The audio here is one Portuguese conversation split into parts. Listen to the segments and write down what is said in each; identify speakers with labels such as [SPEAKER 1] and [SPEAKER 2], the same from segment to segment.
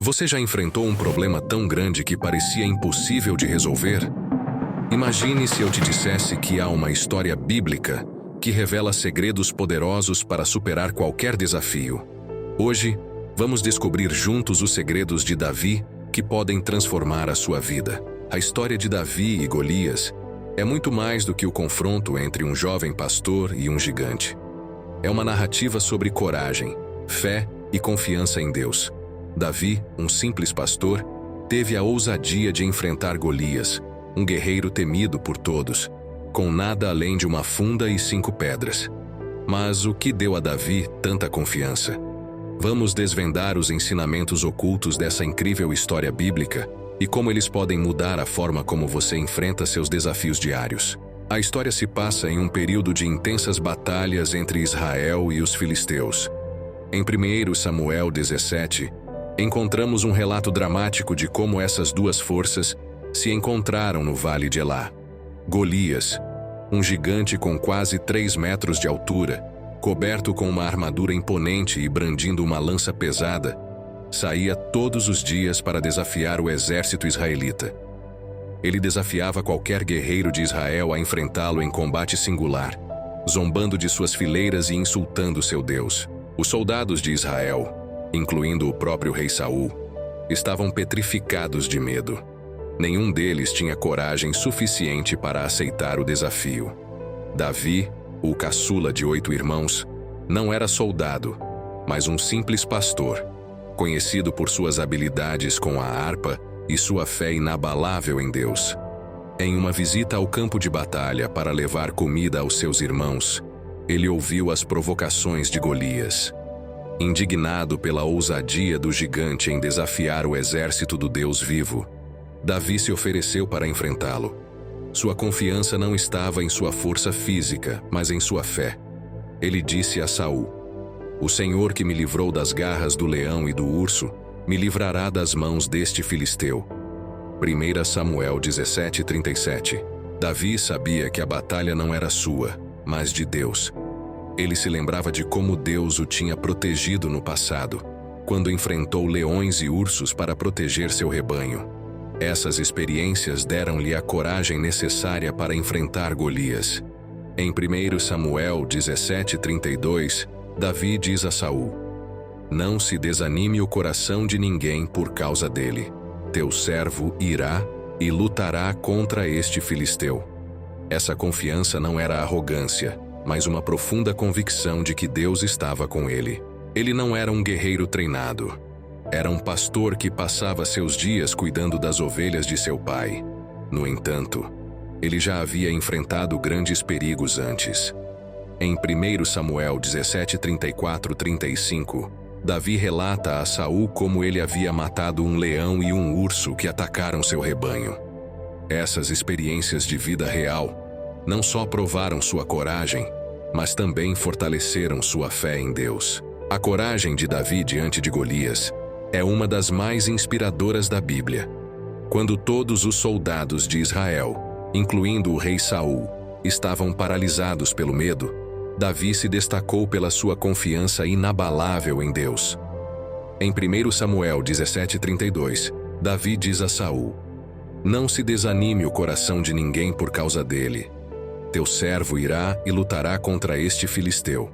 [SPEAKER 1] Você já enfrentou um problema tão grande que parecia impossível de resolver? Imagine se eu te dissesse que há uma história bíblica que revela segredos poderosos para superar qualquer desafio. Hoje, vamos descobrir juntos os segredos de Davi que podem transformar a sua vida. A história de Davi e Golias é muito mais do que o confronto entre um jovem pastor e um gigante. É uma narrativa sobre coragem, fé e confiança em Deus. Davi, um simples pastor, teve a ousadia de enfrentar Golias, um guerreiro temido por todos, com nada além de uma funda e 5 pedras. Mas o que deu a Davi tanta confiança? Vamos desvendar os ensinamentos ocultos dessa incrível história bíblica e como eles podem mudar a forma como você enfrenta seus desafios diários. A história se passa em um período de intensas batalhas entre Israel e os filisteus. Em 1 Samuel 17, encontramos um relato dramático de como essas duas forças se encontraram no Vale de Elá. Golias, um gigante com quase 3 metros de altura, coberto com uma armadura imponente e brandindo uma lança pesada, saía todos os dias para desafiar o exército israelita. Ele desafiava qualquer guerreiro de Israel a enfrentá-lo em combate singular, zombando de suas fileiras e insultando seu Deus. Os soldados de Israel, incluindo o próprio rei Saul, estavam petrificados de medo. Nenhum deles tinha coragem suficiente para aceitar o desafio. Davi, o caçula de 8 irmãos, não era soldado, mas um simples pastor, conhecido por suas habilidades com a harpa e sua fé inabalável em Deus. Em uma visita ao campo de batalha para levar comida aos seus irmãos, ele ouviu as provocações de Golias. Indignado pela ousadia do gigante em desafiar o exército do Deus vivo, Davi se ofereceu para enfrentá-lo. Sua confiança não estava em sua força física, mas em sua fé. Ele disse a Saul: "O Senhor que me livrou das garras do leão e do urso, me livrará das mãos deste filisteu." 1 Samuel 17:37. Davi sabia que a batalha não era sua, mas de Deus. Ele se lembrava de como Deus o tinha protegido no passado, quando enfrentou leões e ursos para proteger seu rebanho. Essas experiências deram-lhe a coragem necessária para enfrentar Golias. Em 1 Samuel 17:32, Davi diz a Saul: "Não se desanime o coração de ninguém por causa dele. Teu servo irá e lutará contra este filisteu." Essa confiança não era arrogância, mas uma profunda convicção de que Deus estava com ele. Ele não era um guerreiro treinado. Era um pastor que passava seus dias cuidando das ovelhas de seu pai. No entanto, ele já havia enfrentado grandes perigos antes. Em 1 Samuel 17:34-35, Davi relata a Saul como ele havia matado um leão e um urso que atacaram seu rebanho. Essas experiências de vida real não só provaram sua coragem, mas também fortaleceram sua fé em Deus. A coragem de Davi diante de Golias é uma das mais inspiradoras da Bíblia. Quando todos os soldados de Israel, incluindo o rei Saul, estavam paralisados pelo medo, Davi se destacou pela sua confiança inabalável em Deus. Em 1 Samuel 17:32, Davi diz a Saul: "Não se desanime o coração de ninguém por causa dele. Teu servo irá e lutará contra este filisteu."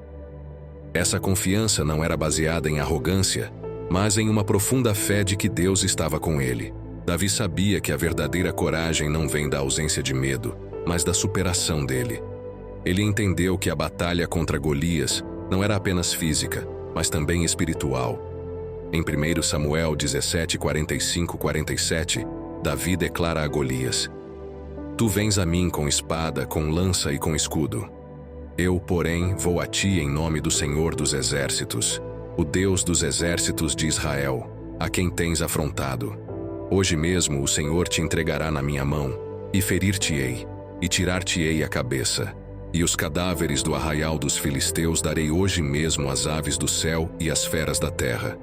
[SPEAKER 1] Essa confiança não era baseada em arrogância, mas em uma profunda fé de que Deus estava com ele. Davi sabia que a verdadeira coragem não vem da ausência de medo, mas da superação dele. Ele entendeu que a batalha contra Golias não era apenas física, mas também espiritual. Em 1 Samuel 17:45-47, Davi declara a Golias: "Tu vens a mim com espada, com lança e com escudo. Eu, porém, vou a ti em nome do Senhor dos Exércitos, o Deus dos exércitos de Israel, a quem tens afrontado. Hoje mesmo o Senhor te entregará na minha mão, e ferir-te-ei, e tirar-te-ei a cabeça. E os cadáveres do arraial dos filisteus darei hoje mesmo às aves do céu e às feras da terra.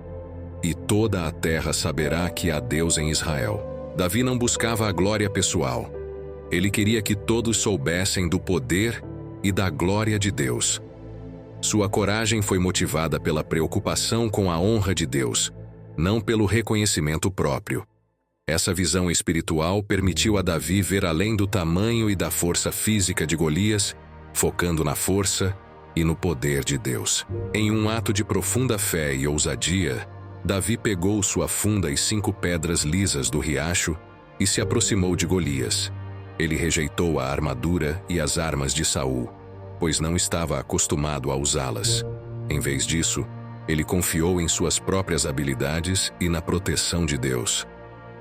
[SPEAKER 1] E toda a terra saberá que há Deus em Israel." Davi não buscava a glória pessoal. Ele queria que todos soubessem do poder e da glória de Deus. Sua coragem foi motivada pela preocupação com a honra de Deus, não pelo reconhecimento próprio. Essa visão espiritual permitiu a Davi ver além do tamanho e da força física de Golias, focando na força e no poder de Deus. Em um ato de profunda fé e ousadia, Davi pegou sua funda e 5 pedras lisas do riacho e se aproximou de Golias. Ele rejeitou a armadura e as armas de Saul, pois não estava acostumado a usá-las. Em vez disso, ele confiou em suas próprias habilidades e na proteção de Deus.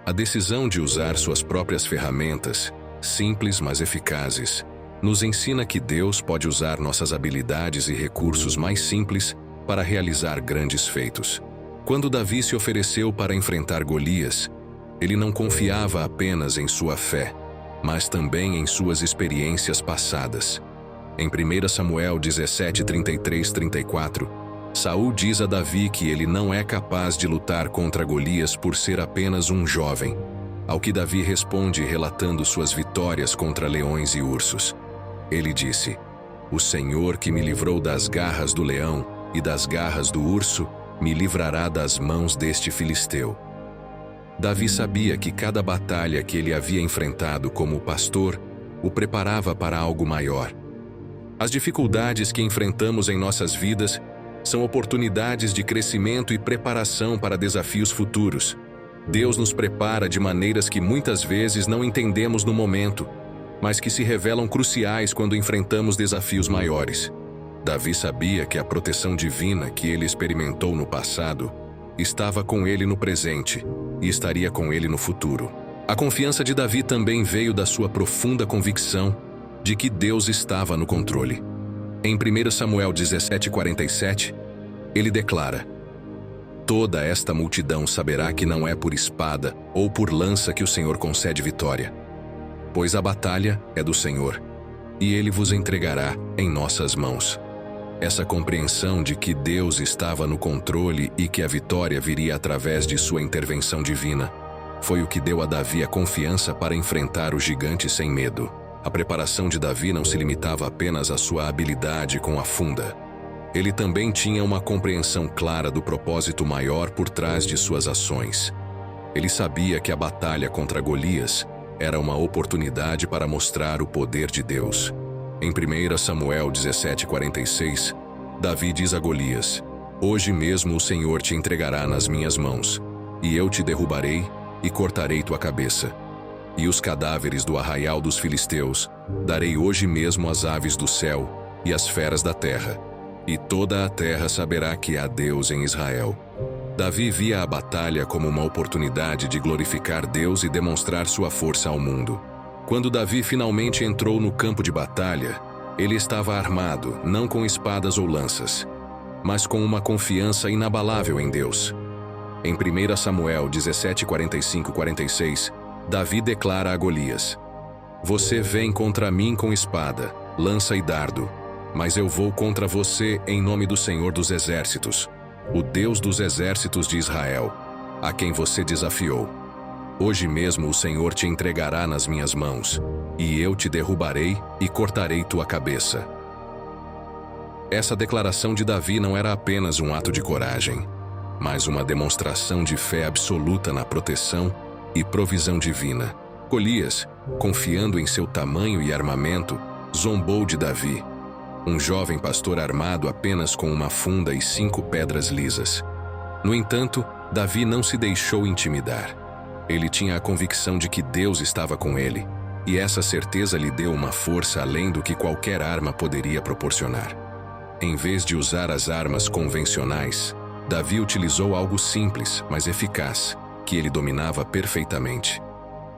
[SPEAKER 1] A decisão de usar suas próprias ferramentas, simples mas eficazes, nos ensina que Deus pode usar nossas habilidades e recursos mais simples para realizar grandes feitos. Quando Davi se ofereceu para enfrentar Golias, ele não confiava apenas em sua fé, mas também em suas experiências passadas. Em 1 Samuel 17, 33, 34, Saul diz a Davi que ele não é capaz de lutar contra Golias por ser apenas um jovem, ao que Davi responde relatando suas vitórias contra leões e ursos. Ele disse: "O Senhor que me livrou das garras do leão e das garras do urso, me livrará das mãos deste filisteu." Davi sabia que cada batalha que ele havia enfrentado como pastor o preparava para algo maior. As dificuldades que enfrentamos em nossas vidas são oportunidades de crescimento e preparação para desafios futuros. Deus nos prepara de maneiras que muitas vezes não entendemos no momento, mas que se revelam cruciais quando enfrentamos desafios maiores. Davi sabia que a proteção divina que ele experimentou no passado estava com ele no presente e estaria com ele no futuro. A confiança de Davi também veio da sua profunda convicção de que Deus estava no controle. Em 1 Samuel 17:47, ele declara: "Toda esta multidão saberá que não é por espada ou por lança que o Senhor concede vitória, pois a batalha é do Senhor, e Ele vos entregará em nossas mãos." Essa compreensão de que Deus estava no controle e que a vitória viria através de sua intervenção divina foi o que deu a Davi a confiança para enfrentar o gigante sem medo. A preparação de Davi não se limitava apenas à sua habilidade com a funda. Ele também tinha uma compreensão clara do propósito maior por trás de suas ações. Ele sabia que a batalha contra Golias era uma oportunidade para mostrar o poder de Deus. Em 1 Samuel 17:46, Davi diz a Golias: "Hoje mesmo o Senhor te entregará nas minhas mãos, e eu te derrubarei e cortarei tua cabeça. E os cadáveres do arraial dos filisteus darei hoje mesmo às aves do céu e às feras da terra, e toda a terra saberá que há Deus em Israel." Davi via a batalha como uma oportunidade de glorificar Deus e demonstrar sua força ao mundo. Quando Davi finalmente entrou no campo de batalha, ele estava armado, não com espadas ou lanças, mas com uma confiança inabalável em Deus. Em 1 Samuel 17:45-46, Davi declara a Golias: "Você vem contra mim com espada, lança e dardo, mas eu vou contra você em nome do Senhor dos Exércitos, o Deus dos exércitos de Israel, a quem você desafiou. Hoje mesmo o Senhor te entregará nas minhas mãos, e eu te derrubarei e cortarei tua cabeça." Essa declaração de Davi não era apenas um ato de coragem, mas uma demonstração de fé absoluta na proteção e provisão divina. Golias, confiando em seu tamanho e armamento, zombou de Davi, um jovem pastor armado apenas com uma funda e 5 pedras lisas. No entanto, Davi não se deixou intimidar. Ele tinha a convicção de que Deus estava com ele, e essa certeza lhe deu uma força além do que qualquer arma poderia proporcionar. Em vez de usar as armas convencionais, Davi utilizou algo simples, mas eficaz, que ele dominava perfeitamente.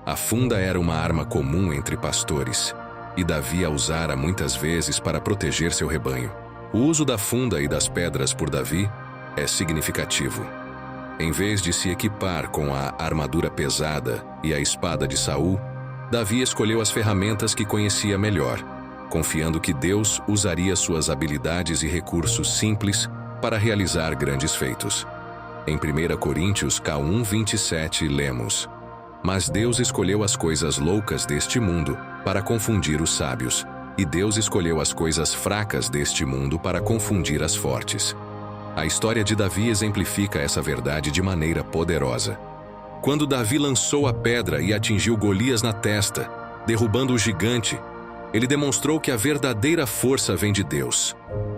[SPEAKER 1] A funda era uma arma comum entre pastores, e Davi a usara muitas vezes para proteger seu rebanho. O uso da funda e das pedras por Davi é significativo. Em vez de se equipar com a armadura pesada e a espada de Saul, Davi escolheu as ferramentas que conhecia melhor, confiando que Deus usaria suas habilidades e recursos simples para realizar grandes feitos. Em 1 Coríntios 1:27 lemos: "Mas Deus escolheu as coisas loucas deste mundo para confundir os sábios, e Deus escolheu as coisas fracas deste mundo para confundir as fortes." A história de Davi exemplifica essa verdade de maneira poderosa. Quando Davi lançou a pedra e atingiu Golias na testa, derrubando o gigante, ele demonstrou que a verdadeira força vem de Deus.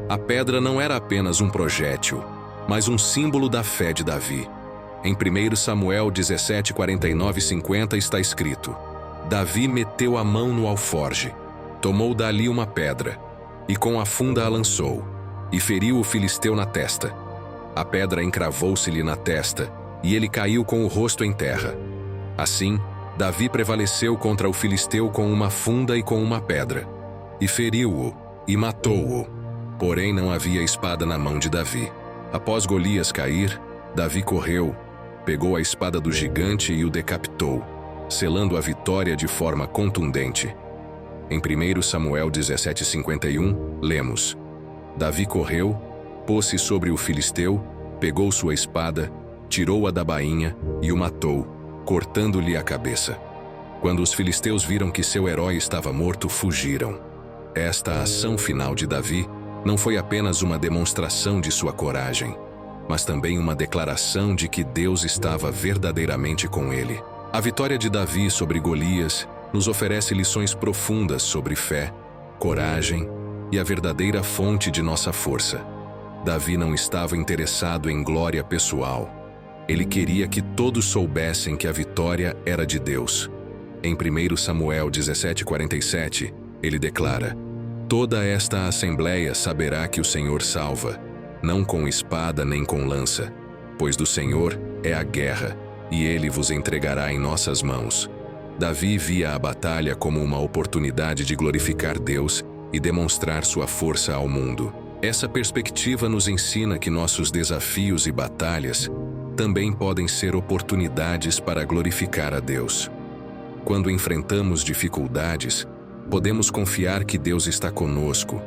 [SPEAKER 1] A pedra não era apenas um projétil, mas um símbolo da fé de Davi. Em 1 Samuel 17, 49 e 50 está escrito: Davi meteu a mão no alforge, tomou dali uma pedra, e com a funda a lançou, e feriu o filisteu na testa. A pedra encravou-se-lhe na testa, e ele caiu com o rosto em terra. Assim, Davi prevaleceu contra o filisteu com uma funda e com uma pedra, e feriu-o, e matou-o. Porém não havia espada na mão de Davi. Após Golias cair, Davi correu, pegou a espada do gigante e o decapitou, selando a vitória de forma contundente. Em 1 Samuel 17:51, lemos: Davi correu, pôs-se sobre o filisteu, pegou sua espada, tirou-a da bainha e o matou, cortando-lhe a cabeça. Quando os filisteus viram que seu herói estava morto, fugiram. Esta ação final de Davi não foi apenas uma demonstração de sua coragem, mas também uma declaração de que Deus estava verdadeiramente com ele. A vitória de Davi sobre Golias nos oferece lições profundas sobre fé, coragem e a verdadeira fonte de nossa força. Davi não estava interessado em glória pessoal. Ele queria que todos soubessem que a vitória era de Deus. Em 1 Samuel 17:47, ele declara: Toda esta assembleia saberá que o Senhor salva, não com espada nem com lança, pois do Senhor é a guerra, e ele vos entregará em nossas mãos. Davi via a batalha como uma oportunidade de glorificar Deus e demonstrar sua força ao mundo. Essa perspectiva nos ensina que nossos desafios e batalhas também podem ser oportunidades para glorificar a Deus. Quando enfrentamos dificuldades, podemos confiar que Deus está conosco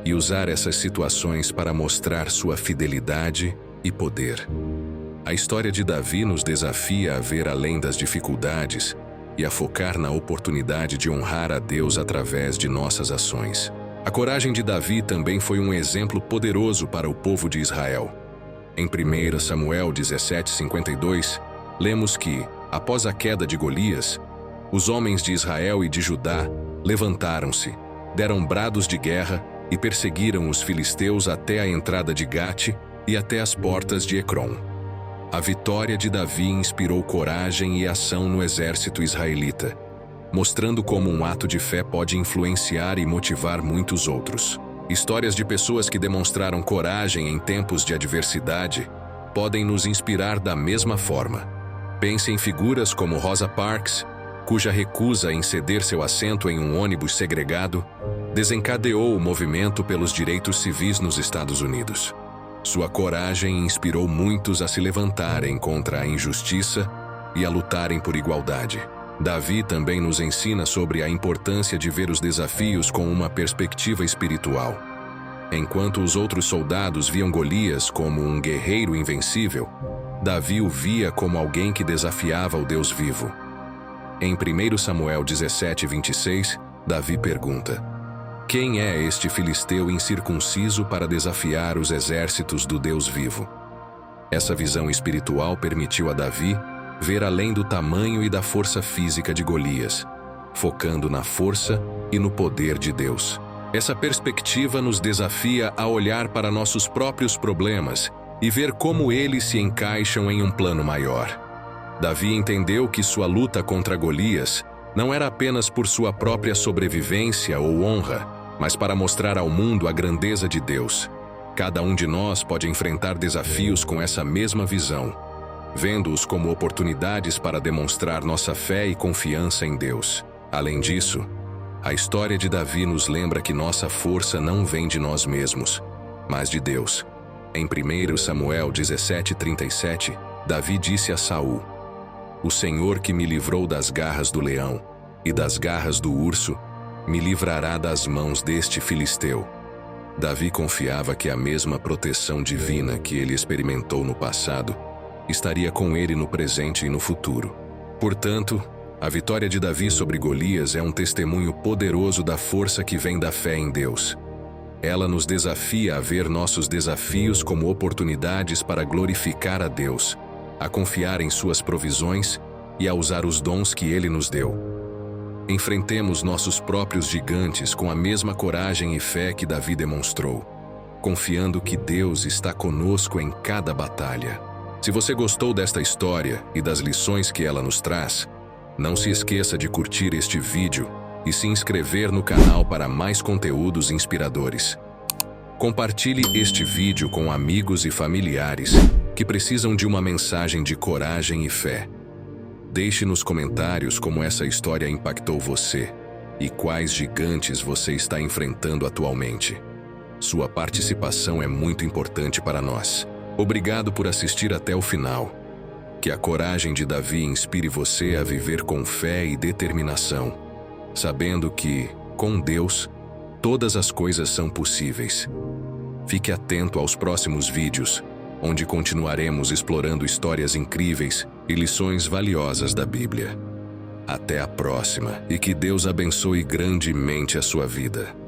[SPEAKER 1] e usar essas situações para mostrar sua fidelidade e poder. A história de Davi nos desafia a ver além das dificuldades e a focar na oportunidade de honrar a Deus através de nossas ações. A coragem de Davi também foi um exemplo poderoso para o povo de Israel. Em 1 Samuel 17:52, lemos que, após a queda de Golias, os homens de Israel e de Judá levantaram-se, deram brados de guerra e perseguiram os filisteus até a entrada de Gate e até as portas de Ecrom. A vitória de Davi inspirou coragem e ação no exército israelita, mostrando como um ato de fé pode influenciar e motivar muitos outros. Histórias de pessoas que demonstraram coragem em tempos de adversidade podem nos inspirar da mesma forma. Pense em figuras como Rosa Parks, cuja recusa em ceder seu assento em um ônibus segregado desencadeou o movimento pelos direitos civis nos Estados Unidos. Sua coragem inspirou muitos a se levantarem contra a injustiça e a lutarem por igualdade. Davi também nos ensina sobre a importância de ver os desafios com uma perspectiva espiritual. Enquanto os outros soldados viam Golias como um guerreiro invencível, Davi o via como alguém que desafiava o Deus vivo. Em 1 Samuel 17:26, Davi pergunta: Quem é este filisteu incircunciso para desafiar os exércitos do Deus vivo? Essa visão espiritual permitiu a Davi ver além do tamanho e da força física de Golias, focando na força e no poder de Deus. Essa perspectiva nos desafia a olhar para nossos próprios problemas e ver como eles se encaixam em um plano maior. Davi entendeu que sua luta contra Golias não era apenas por sua própria sobrevivência ou honra, mas para mostrar ao mundo a grandeza de Deus. Cada um de nós pode enfrentar desafios com essa mesma visão, vendo-os como oportunidades para demonstrar nossa fé e confiança em Deus. Além disso, a história de Davi nos lembra que nossa força não vem de nós mesmos, mas de Deus. Em 1 Samuel 17:37, Davi disse a Saul: O Senhor que me livrou das garras do leão e das garras do urso, me livrará das mãos deste filisteu. Davi confiava que a mesma proteção divina que ele experimentou no passado estaria com ele no presente e no futuro. Portanto, a vitória de Davi sobre Golias é um testemunho poderoso da força que vem da fé em Deus. Ela nos desafia a ver nossos desafios como oportunidades para glorificar a Deus, a confiar em suas provisões e a usar os dons que Ele nos deu. Enfrentemos nossos próprios gigantes com a mesma coragem e fé que Davi demonstrou, confiando que Deus está conosco em cada batalha. Se você gostou desta história e das lições que ela nos traz, não se esqueça de curtir este vídeo e se inscrever no canal para mais conteúdos inspiradores. Compartilhe este vídeo com amigos e familiares que precisam de uma mensagem de coragem e fé. Deixe nos comentários como essa história impactou você e quais gigantes você está enfrentando atualmente. Sua participação é muito importante para nós. Obrigado por assistir até o final. Que a coragem de Davi inspire você a viver com fé e determinação, sabendo que, com Deus, todas as coisas são possíveis. Fique atento aos próximos vídeos, onde continuaremos explorando histórias incríveis e lições valiosas da Bíblia. Até a próxima e que Deus abençoe grandemente a sua vida.